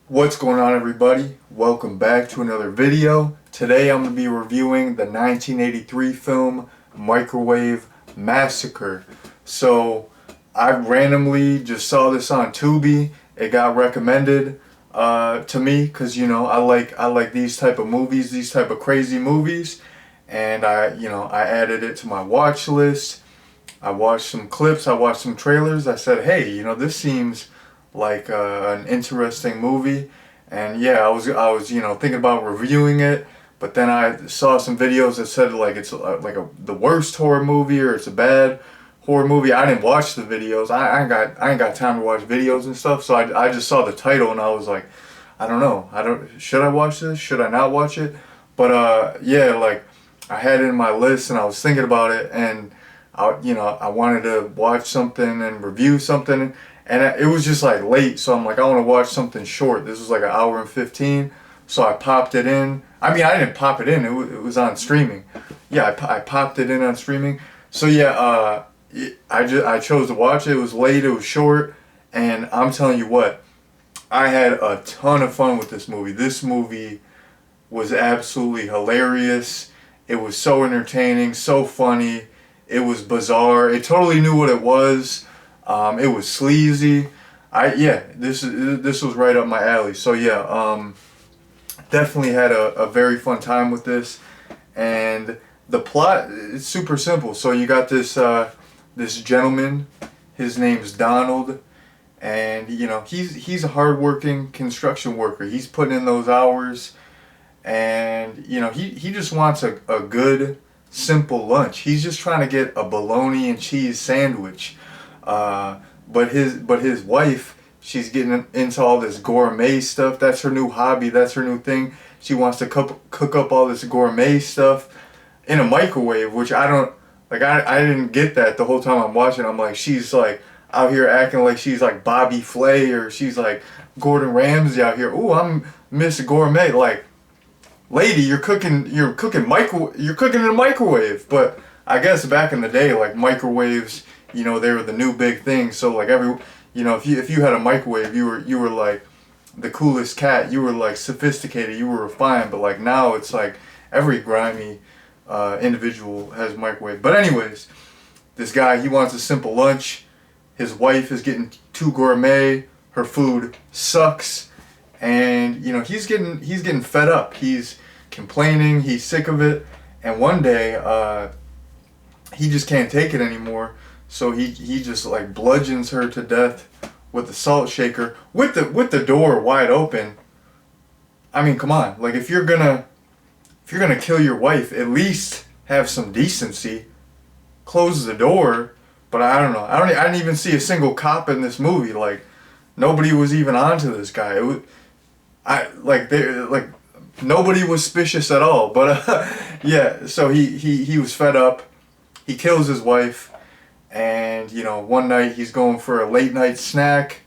What's going on, everybody? Welcome back to another video. Today I'm going to be reviewing the 1983 film Microwave Massacre. So I randomly just saw this on Tubi. It got recommended to me because I like these type of movies, these type of crazy movies, and I added it to my watch list. I watched some clips, I watched some trailers. I said, hey, this seems like an interesting movie, and yeah, I was thinking about reviewing it, but then I saw some videos that said like it's the worst horror movie or it's a bad horror movie. I didn't watch the videos. I ain't got time to watch videos and stuff. So I just saw the title and I was like, I don't know. Should I watch this? Should I not watch it? But yeah, like I had it in my list and I was thinking about it, and I wanted to watch something and review something, and it was just like late, so I'm like, I want to watch something short. This was like an hour and 15, so I popped it in. I mean, I didn't pop it in. It was on streaming. Yeah, I popped it in on streaming. So yeah, I chose to watch it. It was late. It was short, and I'm telling you what, I had a ton of fun with this movie. This movie was absolutely hilarious. It was so entertaining, so funny. It was bizarre. It totally knew what it was. It was sleazy. This was right up my alley. So yeah, definitely had a very fun time with this. And the plot is super simple. So you got this gentleman. His name's Donald, and he's a hardworking construction worker. He's putting in those hours, and he just wants a good simple lunch. He's just trying to get a bologna and cheese sandwich. But his wife, she's getting into all this gourmet stuff. That's her new hobby. That's her new thing. She wants to cook up all this gourmet stuff in a microwave, which I don't like. I didn't get that the whole time I'm watching. I'm like, she's like out here acting like she's like Bobby Flay, or she's like Gordon Ramsay out here. Ooh, I'm Miss Gourmet. Like, lady, you're cooking in a microwave. But I guess back in the day, like microwaves, they were the new big thing. So like if you had a microwave, you were like the coolest cat. You were like sophisticated. You were refined. But like now, it's like every grimy individual has a microwave. But anyways, this guy, he wants a simple lunch. His wife is getting too gourmet. Her food sucks. And he's getting fed up. He's complaining. He's sick of it. And one day, he just can't take it anymore. So he just like bludgeons her to death with the salt shaker with the door wide open. I mean, come on. Like, if you're gonna kill your wife, at least have some decency. Close the door. But I don't know. I didn't even see a single cop in this movie. Like, nobody was even onto this guy. Nobody was suspicious at all. But yeah, so he was fed up. He kills his wife, and one night he's going for a late night snack.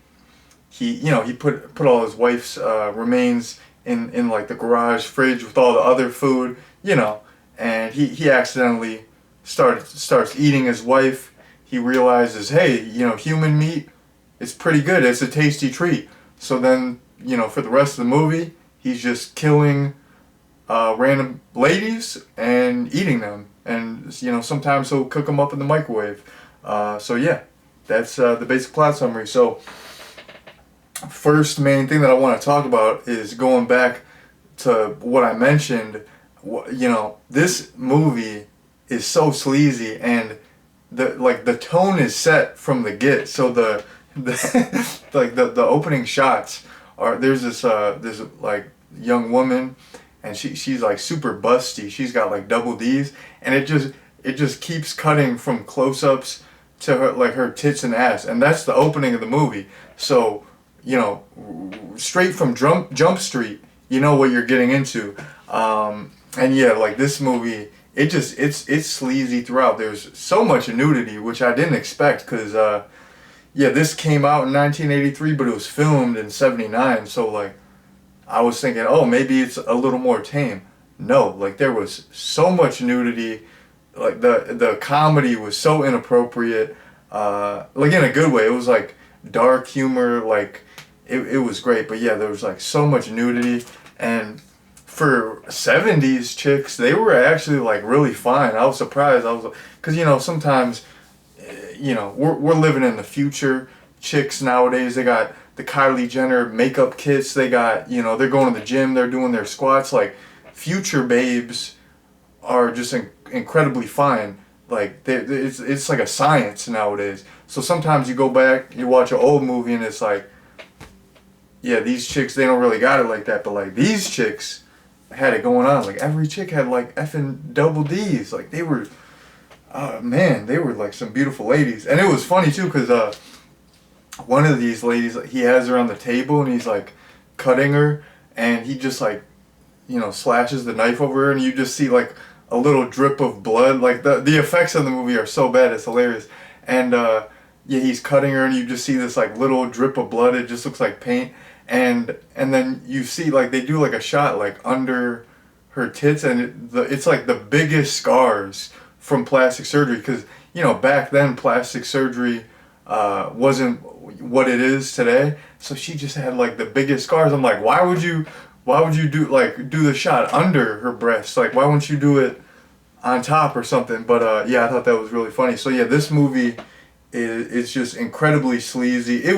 He put all his wife's remains in like the garage fridge with all the other food, and he accidentally starts eating his wife. He realizes, hey, human meat, it's pretty good. It's a tasty treat. So then, for the rest of the movie, he's just killing random ladies and eating them. And, sometimes he'll cook them up in the microwave. So yeah, that's the basic plot summary. So first main thing that I want to talk about is going back to what I mentioned. This movie is so sleazy, and the tone is set from the get. So the the opening shots are, there's this like young woman, and she's like super busty. She's got like double D's, and it just keeps cutting from close-ups to her tits and ass, and that's the opening of the movie. So straight from Jump Street, you know what you're getting into. And yeah, like this movie, it's sleazy throughout. There's so much nudity, which I didn't expect, because yeah, this came out in 1983, but it was filmed in 79. So like, I was thinking, oh, maybe it's a little more tame. No, like there was so much nudity. Like the comedy was so inappropriate. Like in a good way. It was like dark humor. Like it was great. But yeah, there was like so much nudity, and for 70s chicks, they were actually like really fine. I was surprised. I was, because you know, sometimes, you know, we're living in the future. Chicks nowadays, they got the Kylie Jenner makeup kits. They got, you know, they're going to the gym. They're doing their squats. Like, future babes are just incredibly fine. Like, it's like a science nowadays. So sometimes you go back, you watch an old movie, and it's like, yeah, these chicks, they don't really got it like that. But like, these chicks had it going on. Like, every chick had like effing double D's. Like, they were, man, they were like some beautiful ladies. And it was funny too, because one of these ladies, he has her on the table and he's like cutting her, and he just like, you know, slashes the knife over her, and you just see like a little drip of blood. Like, the effects of the movie are so bad, it's hilarious. And yeah, he's cutting her, and you just see this like little drip of blood. It just looks like paint. And then you see like they do like a shot like under her tits, and it's like the biggest scars from plastic surgery, because you know, back then plastic surgery wasn't what it is today. So she just had like the biggest scars. I'm like, why would you do the shot under her breast? Like, why wouldn't you do it on top or something? But yeah, I thought that was really funny. So yeah, this movie is just incredibly sleazy.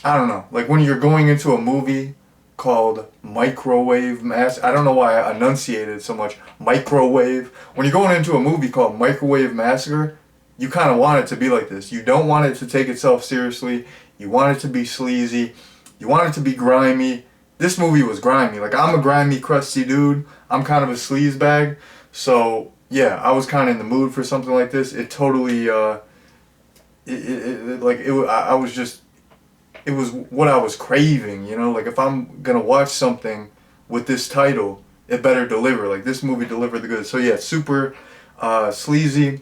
I don't know, like when you're going into a movie called Microwave Massacre, I don't know why I enunciated so much, microwave. When you're going into a movie called Microwave Massacre, you kind of want it to be like this. You don't want it to take itself seriously. You want it to be sleazy. You want it to be grimy. This movie was grimy. Like, I'm a grimy, crusty dude. I'm kind of a sleaze bag. So yeah, I was kind of in the mood for something like this. It totally, it was what I was craving, you know? Like, if I'm gonna watch something with this title, it better deliver. Like, this movie delivered the goods. So yeah, super sleazy.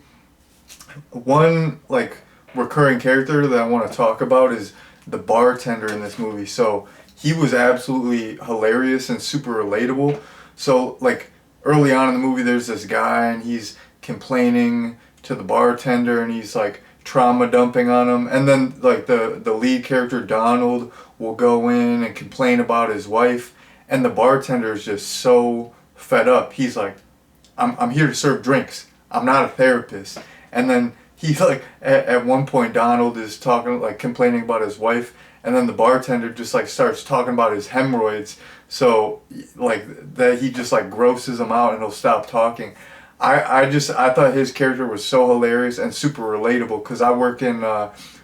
One, like, recurring character that I want to talk about is the bartender in this movie. So he was absolutely hilarious and super relatable. So, like, early on in the movie, there's this guy, and he's complaining to the bartender, and he's like trauma dumping on him. And then like the lead character, Donald, will go in and complain about his wife, and the bartender is just so fed up. He's like, I'm here to serve drinks. I'm not a therapist. And then he's like, at one point, Donald is talking, like, complaining about his wife, and then the bartender just like starts talking about his hemorrhoids. So like that, he just like grosses him out, and he'll stop talking. I thought his character was so hilarious and super relatable, because I work in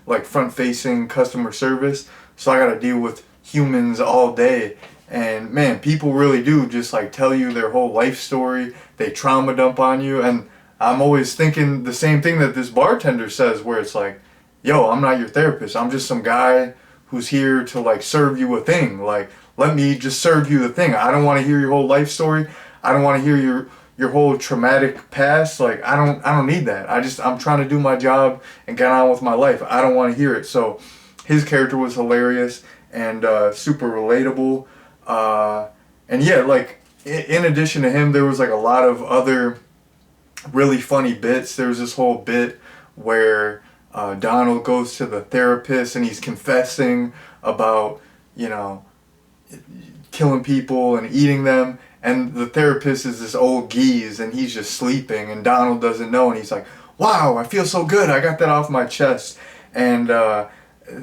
like front-facing customer service, so I got to deal with humans all day. And man, people really do just like tell you their whole life story. They trauma dump on you, and I'm always thinking the same thing that this bartender says, where it's like, yo, I'm not your therapist. I'm just some guy who's here to like serve you a thing. Like, let me just serve you the thing. I don't want to hear your whole life story. I don't want to hear your whole traumatic past. Like, I don't need that. I'm trying to do my job and get on with my life. I don't want to hear it. So his character was hilarious and super relatable. And yeah, like, in addition to him, there was like a lot of other really funny bits. There was this whole bit where Donald goes to the therapist, and he's confessing about, you know, killing people and eating them. And the therapist is this old geese, and he's just sleeping, and Donald doesn't know, and he's like, wow, I feel so good. I got that off my chest. And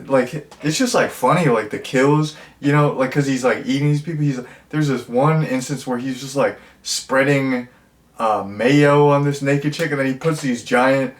like, it's just like funny, like the kills, you know, like, because he's like eating these people. There's this one instance where he's just like spreading mayo on this naked chick, and then he puts these giant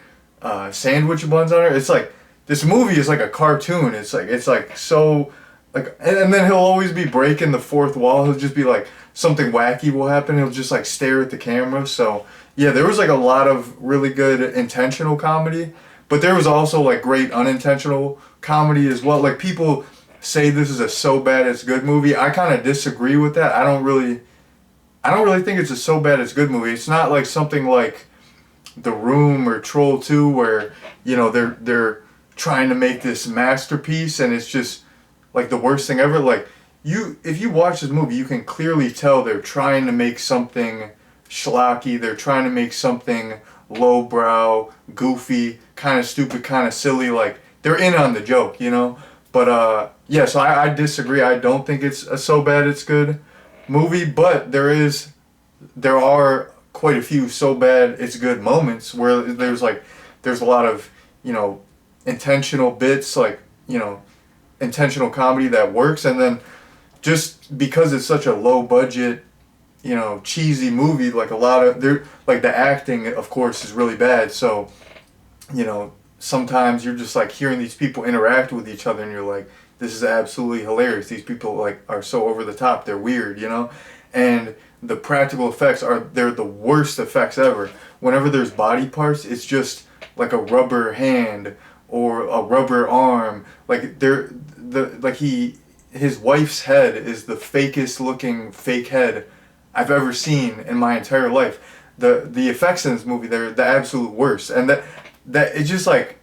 sandwich buns on her. It's like, this movie is like a cartoon. It's like so, like, and then he'll always be breaking the fourth wall. He'll just be like, something wacky will happen. He'll just like stare at the camera. So yeah, there was like a lot of really good intentional comedy, but there was also like great unintentional comedy as well. Like, people say this is a so bad it's good movie. I kind of disagree with that. I don't really think it's a so bad it's good movie. It's not like something like The Room or Troll 2, where, you know, they're trying to make this masterpiece and it's just like the worst thing ever. Like, if you watch this movie, you can clearly tell they're trying to make something schlocky. They're trying to make something lowbrow, goofy, kind of stupid, kind of silly. Like, they're in on the joke, you know? But yeah, so I disagree. I don't think it's a so bad it's good movie, but there are quite a few so bad it's good moments where there's a lot of, you know, intentional bits, like, you know, intentional comedy that works. And then just because it's such a low budget, you know, cheesy movie, like a lot of there, like the acting of course is really bad. So, you know, sometimes you're just like hearing these people interact with each other and you're like, this is absolutely hilarious. These people like are so over the top, they're weird, you know. And the practical effects they're the worst effects ever. Whenever there's body parts, it's just like a rubber hand or a rubber arm. Like his wife's head is the fakest looking fake head I've ever seen in my entire life. The effects in this movie, they're the absolute worst. And that it's just like,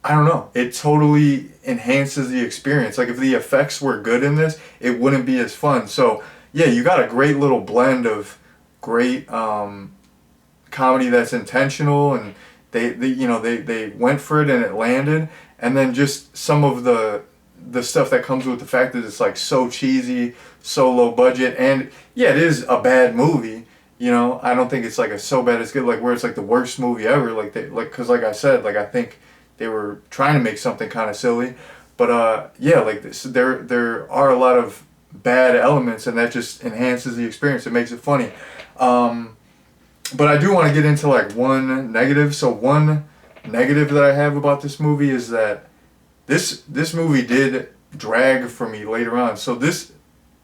I don't know, it totally enhances the experience. Like if the effects were good in this, it wouldn't be as fun. So yeah, you got a great little blend of great comedy that's intentional, and they went for it and it landed. And then just some of the stuff that comes with the fact that it's like so cheesy, so low budget. And yeah, it is a bad movie. You know, I don't think it's like a so bad it's good, like where it's like the worst movie ever. Because like I said, like I think they were trying to make something kind of silly. But yeah, like this, there are a lot of bad elements, and that just enhances the experience. It makes it funny. But I do want to get into like one negative. So one negative that I have about this movie is that this movie did drag for me later on. So this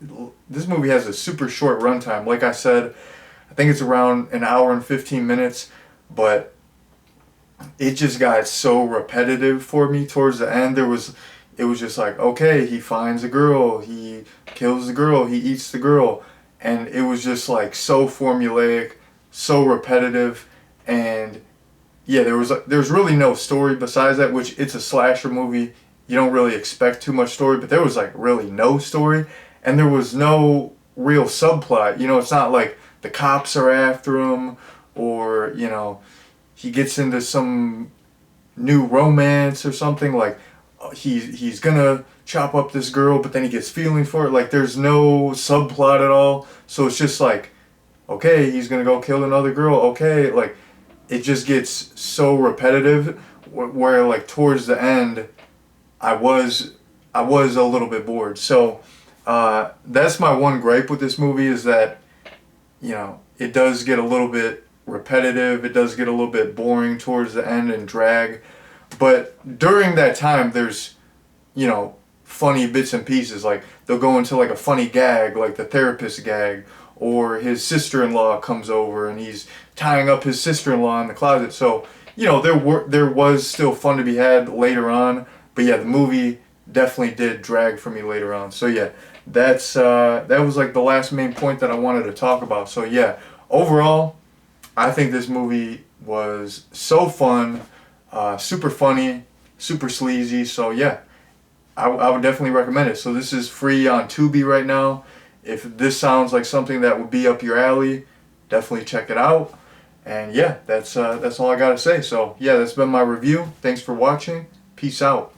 movie has a super short runtime. Like I said, I think it's around an hour and 15 minutes, but it just got so repetitive for me towards the end. It was just like, okay, he finds a girl, he kills the girl, he eats the girl, and it was just like so formulaic, so repetitive. And yeah, there's really no story besides that, which it's a slasher movie. You don't really expect too much story, but there was like really no story, and there was no real subplot. You know, it's not like the cops are after him, or, you know, he gets into some new romance or something. Like he's gonna chop up this girl, but then he gets feelings for it. Like there's no subplot at all. So it's just like, okay, he's gonna go kill another girl. Okay, like it just gets so repetitive. Where like towards the end, I was a little bit bored. So that's my one gripe with this movie, is that, you know, it does get a little bit repetitive. It does get a little bit boring towards the end and drag. But during that time, there's, you know, funny bits and pieces. Like they'll go into like a funny gag, like the therapist gag, or his sister-in-law comes over and he's tying up his sister-in-law in the closet. So, you know, there was still fun to be had later on. But yeah, the movie definitely did drag for me later on. So yeah, that was like the last main point that I wanted to talk about. So yeah, overall, I think this movie was so fun, super funny, super sleazy. So yeah, I would definitely recommend it. So this is free on Tubi right now. If this sounds like something that would be up your alley, definitely check it out. And yeah, that's all I gotta say. So yeah, that's been my review. Thanks for watching. Peace out.